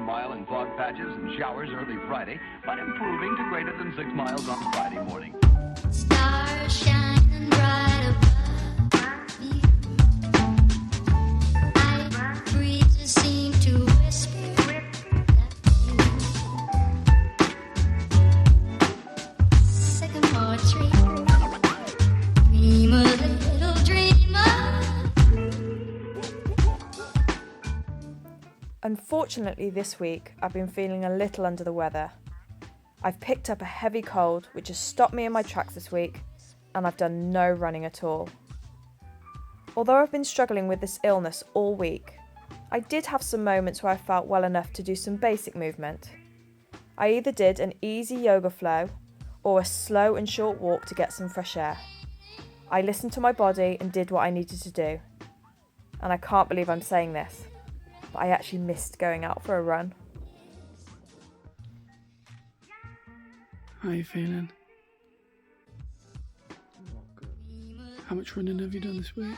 mile in fog patches and showers early Friday, but improving to greater than 6 miles on Friday morning. Stars shining bright above me. Night breezes seem to whisper sycamore tree. Dream a little dreamer. Unfortunately this week I've been feeling a little under the weather. I've picked up a heavy cold which has stopped me in my tracks this week, and I've done no running at all. Although I've been struggling with this illness all week, I did have some moments where I felt well enough to do some basic movement. I either did an easy yoga flow or a slow and short walk to get some fresh air. I listened to my body and did what I needed to do. And I can't believe I'm saying this, but I actually missed going out for a run. How are you feeling? How much running have you done this week?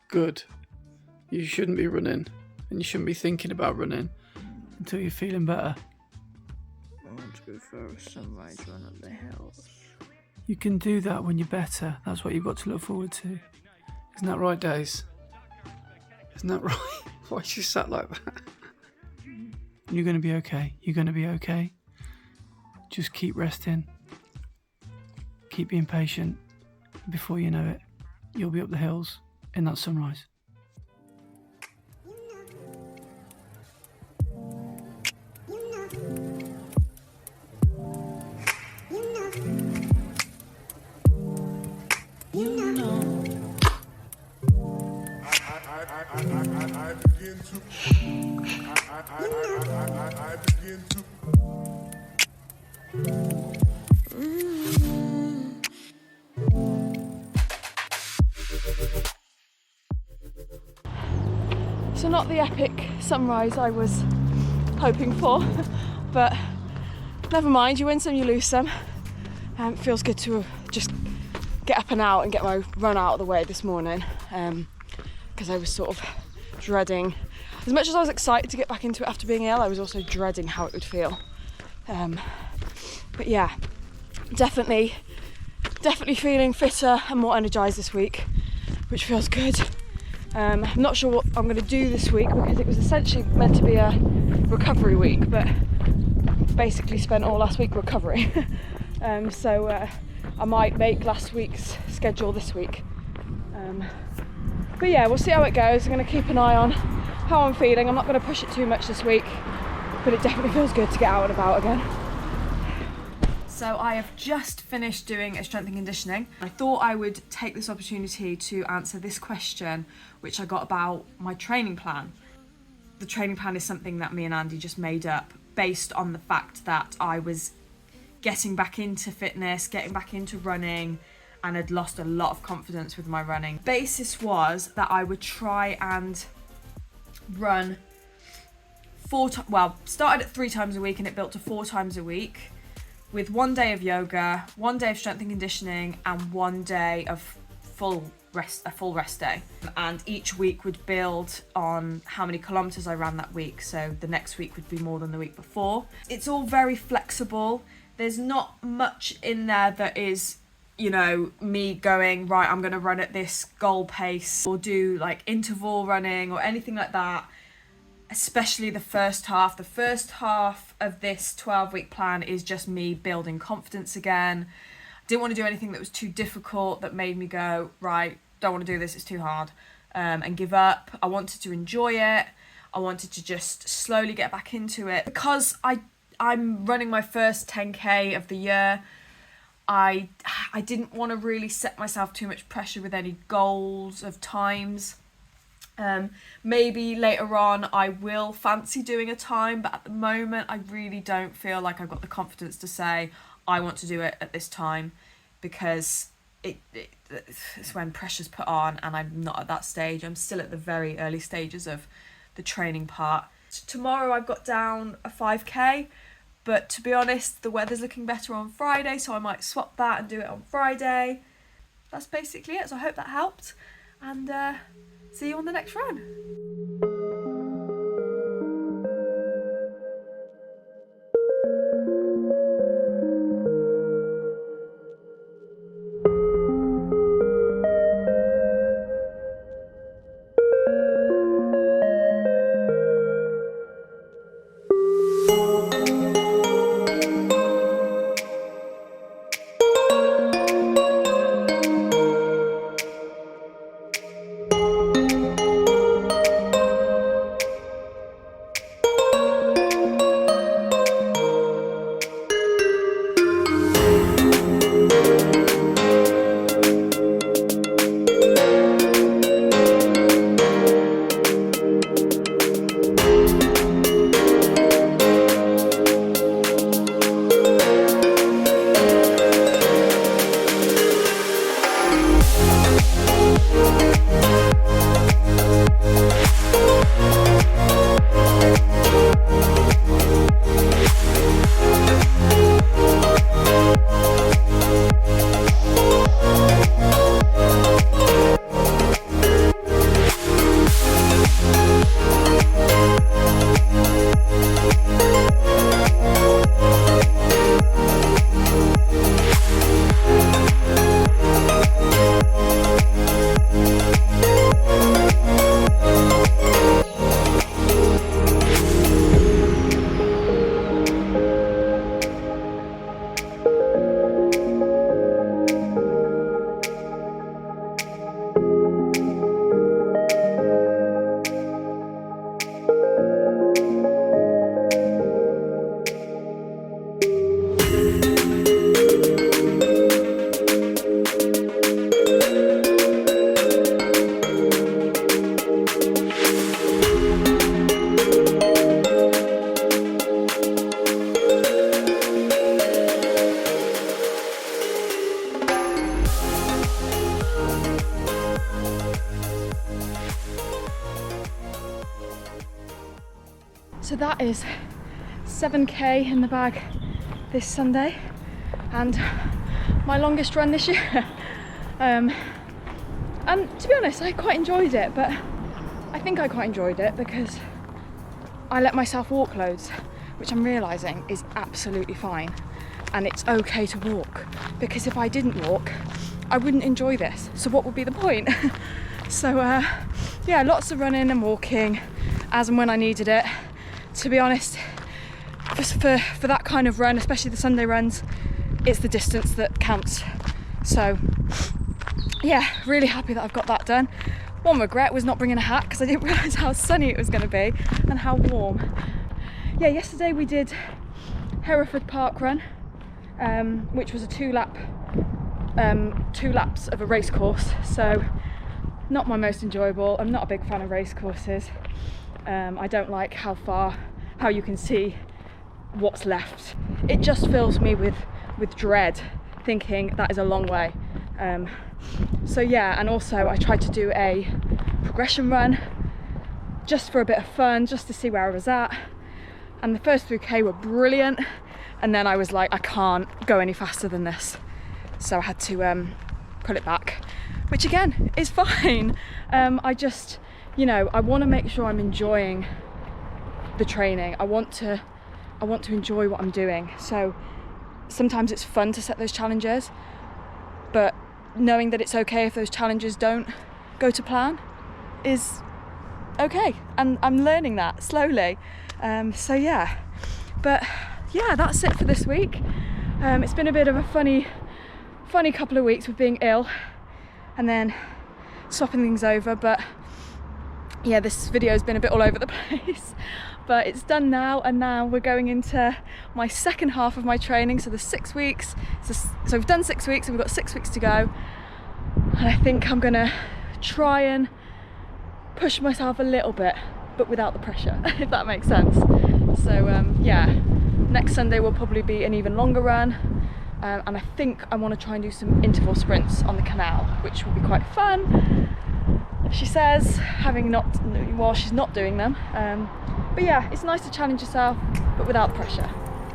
Good. You shouldn't be running, and you shouldn't be thinking about running until you're feeling better. I want to go for a sunrise run up the hills. You can do that when you're better. That's what you've got to look forward to. Isn't that right, Days? Isn't that right? Why is she sat like that? You're going to be okay. You're going to be okay. Just keep resting. Keep being patient. Before you know it, you'll be up the hills in that sunrise. So not the epic sunrise I was hoping for, but never mind, you win some, you lose some. It feels good to just get up and out and get my run out of the way this morning, because I was sort of dreading, as much as I was excited to get back into it after being ill, I was also dreading how it would feel. But yeah, definitely feeling fitter and more energised this week, which feels good. I'm not sure what I'm going to do this week because it was essentially meant to be a recovery week, but basically spent all last week recovering. So I might make last week's schedule this week. But yeah, we'll see how it goes. I'm going to keep an eye on how I'm feeling. I'm not going to push it too much this week, but it definitely feels good to get out and about again. So I have just finished doing a strength and conditioning. I thought I would take this opportunity to answer this question which I got about my training plan. The training plan is something that me and Andy just made up based on the fact that I was getting back into fitness, getting back into running, and had lost a lot of confidence with my running. Basis was that I would try and run started at 3 times a week and it built to 4 times a week, with 1 day of yoga, 1 day of strength and conditioning, and 1 day of a full rest day. And each week would build on how many kilometers I ran that week, so the next week would be more than the week before. It's all very flexible. There's not much in there that is, you know, me going, right, I'm going to run at this goal pace or do like interval running or anything like that. Especially the first half. The first half of this 12-week plan is just me building confidence again. I didn't want to do anything that was too difficult, that made me go, right, don't want to do this, it's too hard, and give up. I wanted to enjoy it. I wanted to just slowly get back into it. Because I'm running my first 10K of the year, I didn't want to really set myself too much pressure with any goals of times. Maybe later on I will fancy doing a time, but at the moment I really don't feel like I've got the confidence to say I want to do it at this time, because it's when pressure's put on and I'm not at that stage. I'm still at the very early stages of the training part. Tomorrow I've got down a 5k, but to be honest, the weather's looking better on Friday, so I might swap that and do it on Friday. That's basically it, so I hope that helped, and see you on the next run. So that is 7k in the bag this Sunday and my longest run this year. And to be honest, I quite enjoyed it, but I think I quite enjoyed it because I let myself walk loads, which I'm realising is absolutely fine, and it's okay to walk, because if I didn't walk I wouldn't enjoy this, so what would be the point? So yeah, lots of running and walking as and when I needed it. To be honest, for that kind of run, especially the Sunday runs, it's the distance that counts. So yeah, really happy that I've got that done. One regret was not bringing a hat because I didn't realise how sunny it was going to be and how warm. Yeah, yesterday we did Hereford Park Run, which was a two laps of a race course, so not my most enjoyable. I'm not a big fan of race courses. I don't like how you can see what's left. It just fills me with dread, thinking that is a long way. So yeah, and also I tried to do a progression run just for a bit of fun, just to see where I was at, and the first 3k were brilliant, and then I was like, I can't go any faster than this, so I had to pull it back, which again is fine. I just, you know, I want to make sure I'm enjoying the training. I want to enjoy what I'm doing, so sometimes it's fun to set those challenges, but knowing that it's okay if those challenges don't go to plan is okay, and I'm learning that slowly. So yeah, but yeah, that's it for this week. It's been a bit of a funny couple of weeks with being ill and then swapping things over, but yeah, this video has been a bit all over the place, but it's done now, and now we're going into my second half of my training, so the 6 weeks. So we've done 6 weeks and we've got 6 weeks to go, and I think I'm gonna try and push myself a little bit, but without the pressure, if that makes sense. So yeah, next Sunday will probably be an even longer run, and I think I want to try and do some interval sprints on the canal, which will be quite fun, she says, while she's not doing them. But yeah, it's nice to challenge yourself, but without pressure.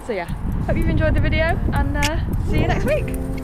So yeah, hope you've enjoyed the video, and see you next week.